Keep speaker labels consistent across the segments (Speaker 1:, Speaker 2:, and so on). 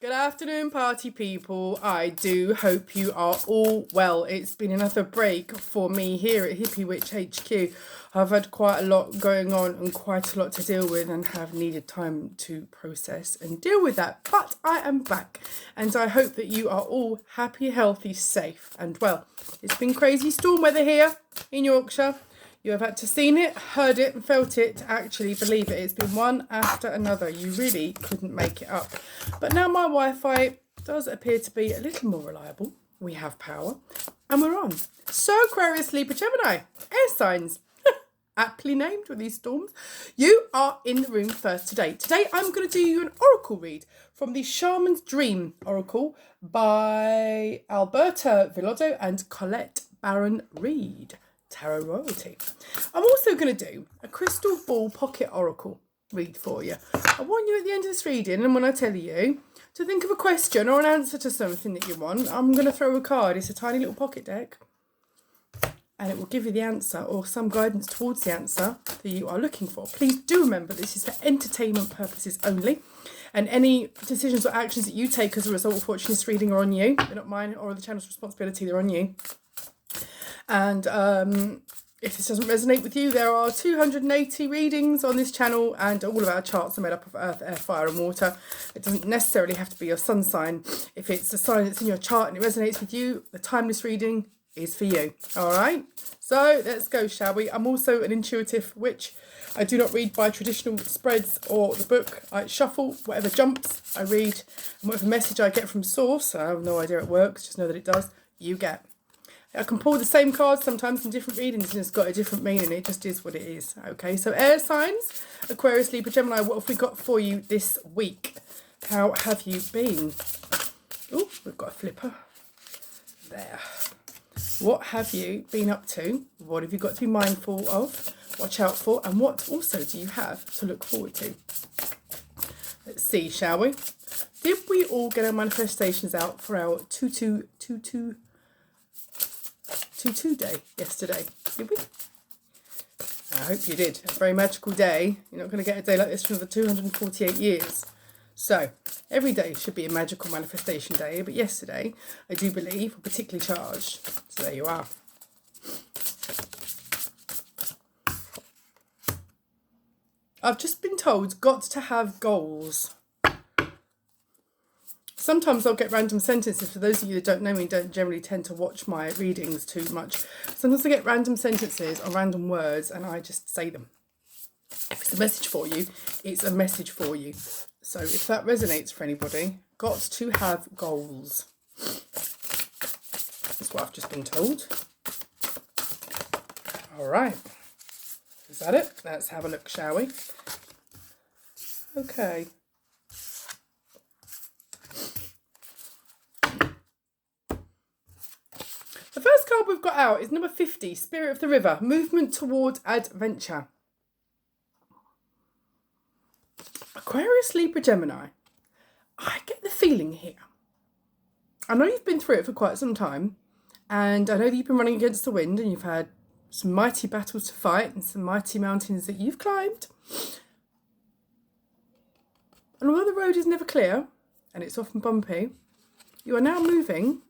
Speaker 1: Good afternoon, party people. I do hope you are all well. It's been another break for me here at Hippie Witch HQ. I've had quite a lot going on and quite a lot to deal with and have needed time to process and deal with that. But I am back and I hope that you are all happy, healthy, safe and well. It's been crazy storm weather here in Yorkshire. You have had to seen it, heard it and felt it to actually believe it. It's been one after another. You really couldn't make it up. But now my Wi-Fi does appear to be a little more reliable. We have power and we're on. So Aquarius, Libra, Gemini, air signs, aptly named with these storms. You are in the room first today. Today I'm going to do you an oracle read from the Shaman's Dream Oracle by Alberta Villotto and Colette Baron Reed. Tarot royalty. I'm also going to do a crystal ball pocket oracle read for you. I want you at the end of this reading, and when I tell you to think of a question or an answer to something that you want, I'm going to throw a card. It's a tiny little pocket deck and it will give you the answer or some guidance towards the answer that you are looking for. Please do remember this is for entertainment purposes only, and any decisions or actions that you take as a result of watching this reading are on you. They're not mine or the channel's responsibility, they're on you. And if this doesn't resonate with you, there are 280 readings on this channel and all of our charts are made up of earth, air, fire and water. It doesn't necessarily have to be your sun sign. If it's a sign that's in your chart and it resonates with you, the timeless reading is for you. All right, so let's go, shall we? I'm also an intuitive witch. I do not read by traditional spreads or the book. I shuffle whatever jumps I read, and whatever message I get from source, I have no idea it works, just know that it does, you get. I can pull the same cards sometimes in different readings and it's got a different meaning. It just is what it is. Okay, so air signs, Aquarius, Libra, Gemini, what have we got for you this week? How have you been? Oh, we've got a flipper. There. What have you been up to? What have you got to be mindful of? Watch out for? And what also do you have to look forward to? Let's see, shall we? Did we all get our manifestations out for our 2222 day yesterday? Did we? I hope you did. A very magical day. You're not going to get a day like this for another 248 years. So every day should be a magical manifestation day, but yesterday I do believe were particularly charged. So there you are. I've just been told got to have goals. Sometimes I'll get random sentences. For those of you that don't know me, don't generally tend to watch my readings too much. Sometimes I get random sentences or random words and I just say them. If it's a message for you, it's a message for you. So if that resonates for anybody, got to have goals. That's what I've just been told. All right. Is that it? Let's have a look, shall we? Okay. The first card we've got out is number 50, Spirit of the River, Movement Toward Adventure. Aquarius, Libra, Gemini. I get the feeling here. I know you've been through it for quite some time, and I know that you've been running against the wind and you've had some mighty battles to fight and some mighty mountains that you've climbed. And although the road is never clear and it's often bumpy, you are now moving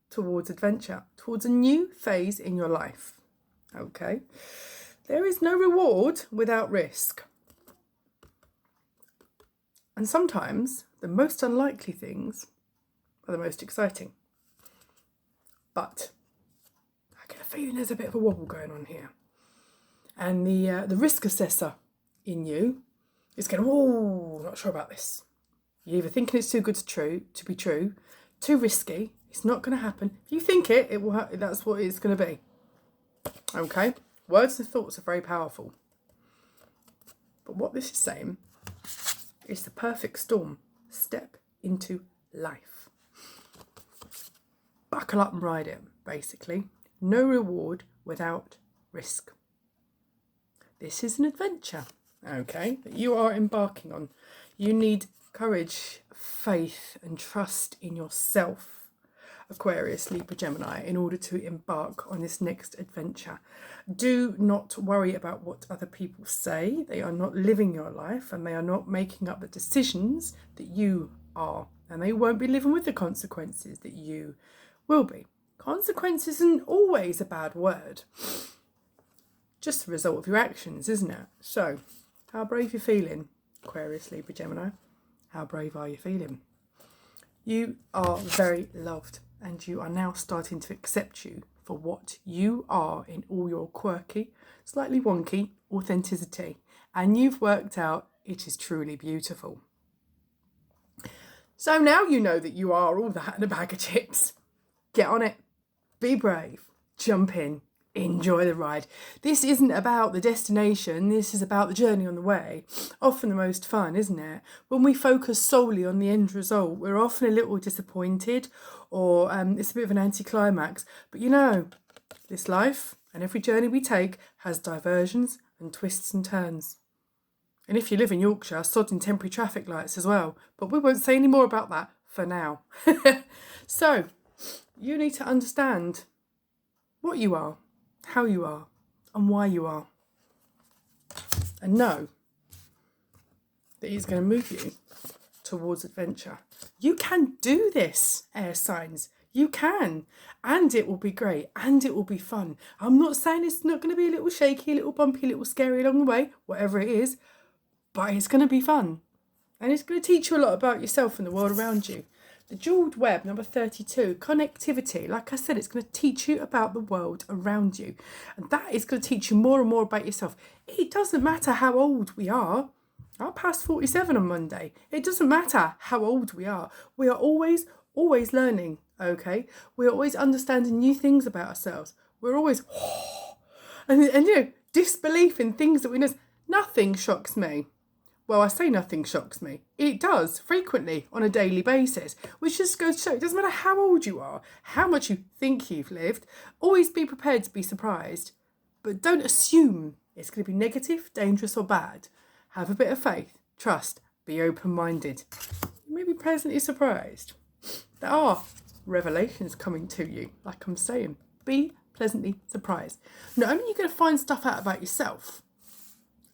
Speaker 1: towards adventure, towards a new phase in your life. Okay, there is no reward without risk, and sometimes the most unlikely things are the most exciting. But I get a feeling there's a bit of a wobble going on here, and the risk assessor in you is going, oh, not sure about this. You're either thinking it's too good to be true, too risky. It's not going to happen. If you think it, it will. That's what it's going to be. Okay? Words and thoughts are very powerful. But what this is saying is the perfect storm. Step into life. Buckle up and ride it, basically. No reward without risk. This is an adventure, okay, that you are embarking on. You need courage, faith, and trust in yourself, Aquarius, Libra, Gemini, in order to embark on this next adventure. Do not worry about what other people say. They are not living your life and they are not making up the decisions that you are and they won't be living with the consequences that you will be. Consequence isn't always a bad word, just the result of your actions, isn't it? So, how brave you feeling, Aquarius, Libra, Gemini? How brave are you feeling? You are very loved, and you are now starting to accept you for what you are in all your quirky, slightly wonky authenticity. And you've worked out it is truly beautiful. So now you know that you are all that in a bag of chips. Get on it. Be brave. Jump in. Enjoy the ride. This isn't about the destination. This is about the journey on the way. Often the most fun, isn't it? When we focus solely on the end result, we're often a little disappointed, or it's a bit of an anticlimax. But you know, this life and every journey we take has diversions and twists and turns. And if you live in Yorkshire, sodding temporary traffic lights as well. But we won't say any more about that for now. So, you need to understand what you are, how you are, and why you are. And know that he's going to move you towards adventure. You can do this, air signs. You can. And it will be great. And it will be fun. I'm not saying it's not going to be a little shaky, a little bumpy, a little scary along the way, whatever it is. But it's going to be fun. And it's going to teach you a lot about yourself and the world around you. The jeweled web, number 32, connectivity. Like I said, it's going to teach you about the world around you. And that is going to teach you more and more about yourself. It doesn't matter how old we are. I passed 47 on Monday. It doesn't matter how old we are. We are always learning, okay? We're always understanding new things about ourselves. We're always, and you know, disbelief in things that we know. Nothing shocks me. Well, I say nothing shocks me. It does, frequently, on a daily basis, which just goes to show it doesn't matter how old you are, how much you think you've lived, always be prepared to be surprised. But don't assume it's going to be negative, dangerous or bad. Have a bit of faith, trust, be open-minded. You may be pleasantly surprised. There are revelations coming to you, like I'm saying. Be pleasantly surprised. Not only are you going to find stuff out about yourself,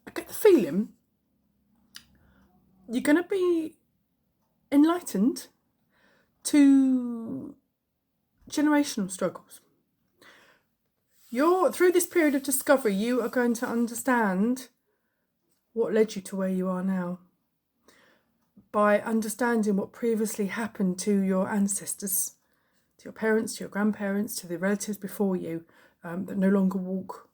Speaker 1: I get the feeling you're going to be enlightened to generational struggles. Through this period of discovery, you are going to understand what led you to where you are now. By understanding what previously happened to your ancestors, to your parents, to your grandparents, to the relatives before you, that no longer walk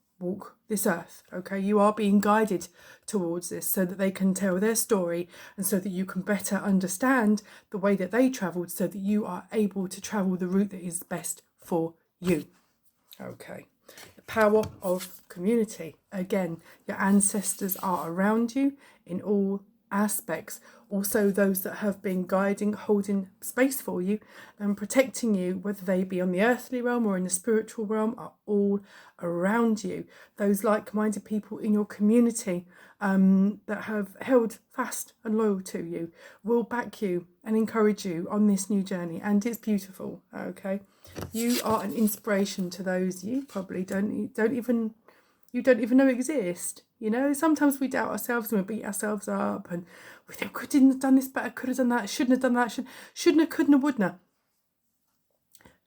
Speaker 1: this earth, okay? You are being guided towards this so that they can tell their story and so that you can better understand the way that they travelled so that you are able to travel the route that is best for you, okay? The power of community. Again, your ancestors are around you in all aspects. Also those that have been guiding, holding space for you and protecting you, whether they be on the earthly realm or in the spiritual realm, are all around you. Those like-minded people in your community that have held fast and loyal to you will back you and encourage you on this new journey, and it's beautiful, okay? You are an inspiration to those you probably don't even know exist. You know, sometimes we doubt ourselves and we beat ourselves up and we think, couldn't have done this better, could have done that, shouldn't have done that, shouldn't have, couldn't have, wouldn't have.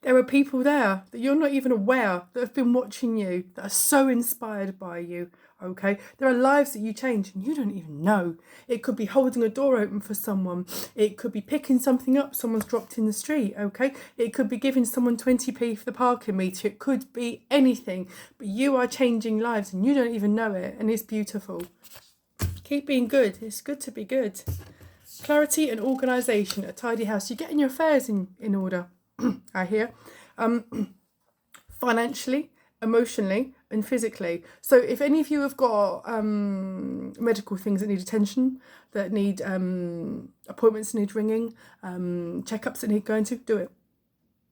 Speaker 1: There are people there that you're not even aware that have been watching you, that are so inspired by you, okay? There are lives that you change and you don't even know. It could be holding a door open for someone. It could be picking something up someone's dropped in the street, okay? It could be giving someone 20p for the parking meter. It could be anything. But you are changing lives and you don't even know it, and it's beautiful. Keep being good. It's good to be good. Clarity and organisation, a tidy house. You're getting your affairs in order. I hear, financially, emotionally and physically. So if any of you have got medical things that need attention, that need appointments that need ringing, checkups that need going to, do it.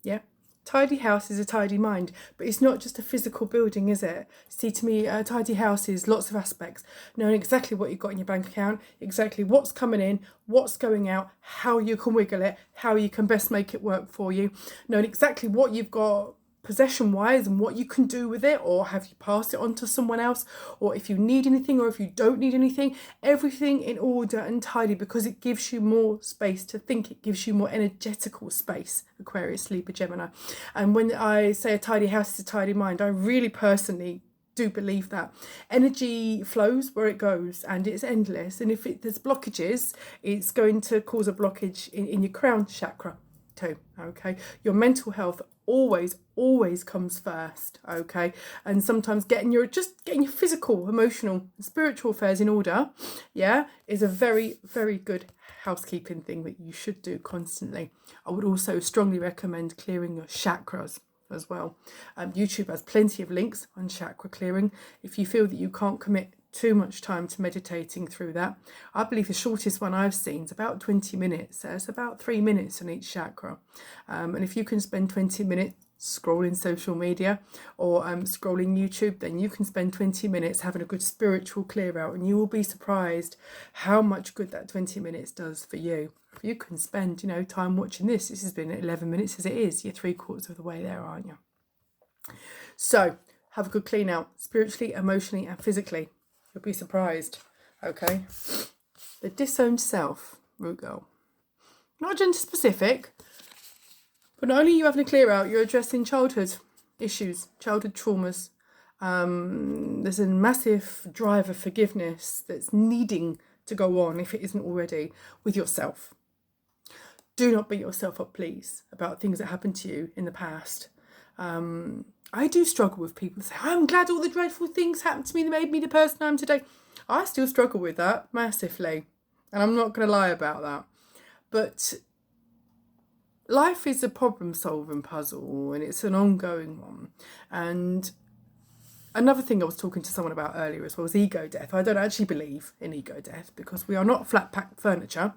Speaker 1: Yeah. Tidy house is a tidy mind, but it's not just a physical building, is it? See, to me, a tidy house is lots of aspects. Knowing exactly what you've got in your bank account, exactly what's coming in, what's going out, how you can wiggle it, how you can best make it work for you. Knowing exactly what you've got possession wise and what you can do with it, or have you passed it on to someone else, or if you need anything or if you don't need anything, everything in order and tidy, because it gives you more space to think. It gives you more energetical space, Aquarius, Libra, Gemini. And when I say a tidy house is a tidy mind, I really personally do believe that energy flows where it goes, and it's endless. And if there's blockages, it's going to cause a blockage in your crown chakra too. Okay, your mental health always comes first. Okay, and sometimes getting your physical, emotional, spiritual affairs in order, yeah, is a very, very good housekeeping thing that you should do constantly. I would also strongly recommend clearing your chakras as well. YouTube has plenty of links on chakra clearing if you feel that you can't commit too much time to meditating through that. I believe the shortest one I've seen is about 20 minutes. So it's about 3 minutes on each chakra. And if you can spend 20 minutes scrolling social media or scrolling YouTube, then you can spend 20 minutes having a good spiritual clear out, and you will be surprised how much good that 20 minutes does for you. If you can spend, time watching this has been 11 minutes as it is, you're 3/4 of the way there, aren't you? So have a good clean out, spiritually, emotionally and physically. You'll be surprised. Okay, the disowned self, root girl, not gender specific, but not only are you having a clear out, you're addressing childhood issues, childhood traumas. There's a massive drive of forgiveness that's needing to go on, if it isn't already, with yourself. Do not beat yourself up, please, about things that happened to you in the past. I do struggle with people who say, I'm glad all the dreadful things happened to me that made me the person I am today. I still struggle with that massively, and I'm not going to lie about that. But life is a problem-solving puzzle, and it's an ongoing one. And another thing I was talking to someone about earlier as well was ego death. I don't actually believe in ego death, because we are not flat-packed furniture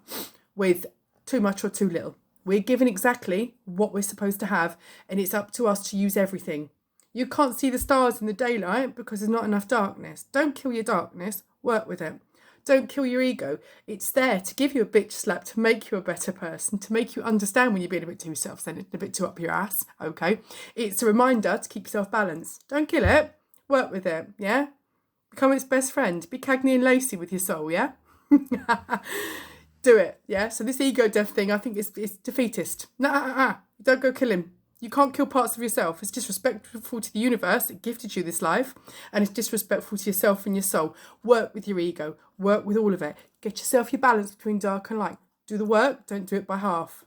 Speaker 1: with too much or too little. We're given exactly what we're supposed to have, and it's up to us to use everything. You can't see the stars in the daylight because there's not enough darkness. Don't kill your darkness, work with it. Don't kill your ego. It's there to give you a bitch slap, to make you a better person, to make you understand when you're being a bit too self-centered, a bit too up your ass, okay? It's a reminder to keep yourself balanced. Don't kill it, work with it, yeah? Become its best friend. Be Cagney and Lacey with your soul, yeah? Do it, yeah? So this ego death thing, I think it's defeatist. Don't go kill him. You can't kill parts of yourself. It's disrespectful to the universe. It gifted you this life. And it's disrespectful to yourself and your soul. Work with your ego. Work with all of it. Get yourself your balance between dark and light. Do the work. Don't do it by half.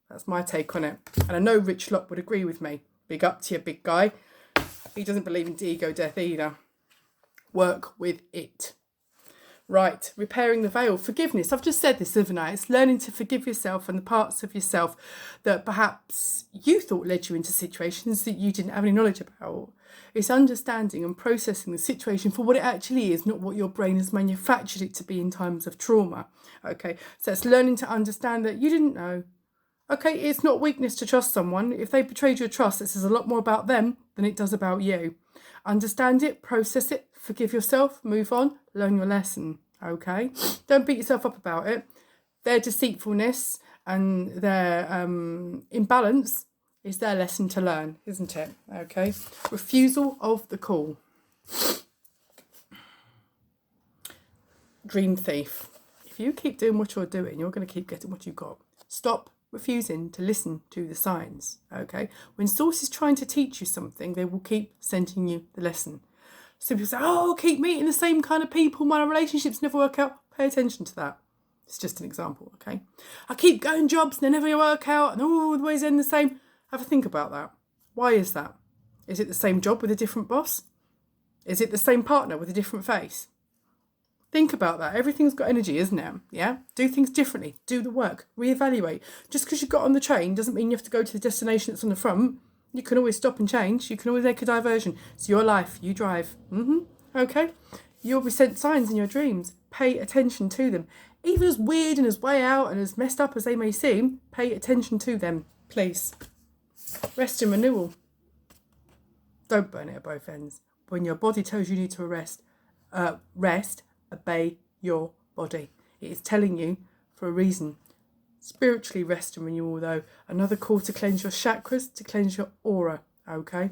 Speaker 1: That's my take on it. And I know Rich Locke would agree with me. Big up to you, big guy. He doesn't believe in ego death either. Work with it. Right, repairing the veil, forgiveness. I've just said this, haven't I? It's learning to forgive yourself and the parts of yourself that perhaps you thought led you into situations that you didn't have any knowledge about. It's understanding and processing the situation for what it actually is, not what your brain has manufactured it to be in times of trauma. Okay, so it's learning to understand that you didn't know. Okay, it's not weakness to trust someone. If they betrayed your trust, it says a lot more about them than it does about you. Understand it, process it, forgive yourself, move on, learn your lesson, okay? Don't beat yourself up about it. Their deceitfulness and their imbalance is their lesson to learn, isn't it? Okay? Refusal of the call. Dream thief. If you keep doing what you're doing, you're going to keep getting what you got. Stop refusing to listen to the signs, okay? When source is trying to teach you something, they will keep sending you the lesson. So people say, oh, keep meeting the same kind of people, my relationships never work out. Pay attention to that. It's just an example, okay? I keep going jobs and they never work out and all the ways end the same. Have a think about that. Why is that? Is it the same job with a different boss? Is it the same partner with a different face? Think about that. Everything's got energy, isn't it? Yeah? Do things differently. Do the work. Reevaluate. Just because you got on the train doesn't mean you have to go to the destination that's on the front. You can always stop and change. You can always make a diversion. It's your life. You drive. Okay? You'll be sent signs in your dreams. Pay attention to them. Even as weird and as way out and as messed up as they may seem, pay attention to them, please. Rest and renewal. Don't burn it at both ends. When your body tells you need to rest, obey your body. It is telling you for a reason. Spiritually rest and renewal though. Another call to cleanse your chakras, to cleanse your aura. okay?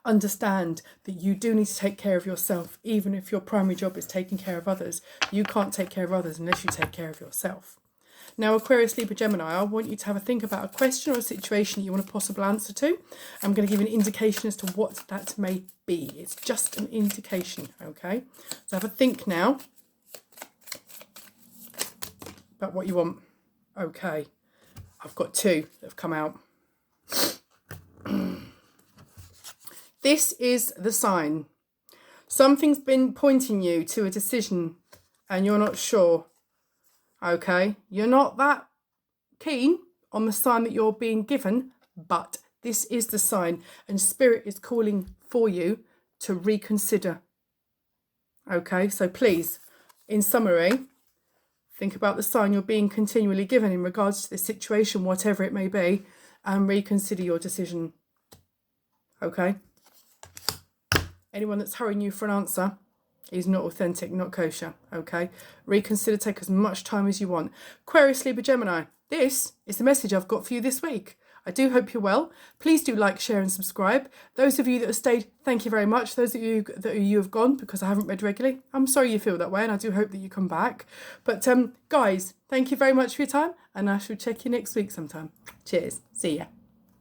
Speaker 1: Understand that you do need to take care of yourself, even if your primary job is taking care of others. You can't take care of others unless you take care of yourself. Now, Aquarius, Libra, Gemini, I want you to have a think about a question or a situation that you want a possible answer to. I'm going to give you an indication as to what that may be. It's just an indication, okay? So have a think now about what you want. Okay, I've got two that have come out. This is the sign. Something's been pointing you to a decision and you're not sure. Okay, you're not that keen on the sign that you're being given, but this is the sign and Spirit is calling for you to reconsider. Okay, so please, in summary, think about the sign you're being continually given in regards to this situation, whatever it may be, and reconsider your decision. Okay? Anyone that's hurrying you for an answer is not authentic, not kosher. Okay? Reconsider, take as much time as you want. Aquarius, Libra, Gemini, this is the message I've got for you this week. I do hope you're well. Please do like, share and subscribe. Those of you that have stayed, thank you very much. Those of you that have gone because I haven't read regularly, I'm sorry you feel that way and I do hope that you come back. But guys, thank you very much for your time and I shall check you next week sometime. Cheers. See ya.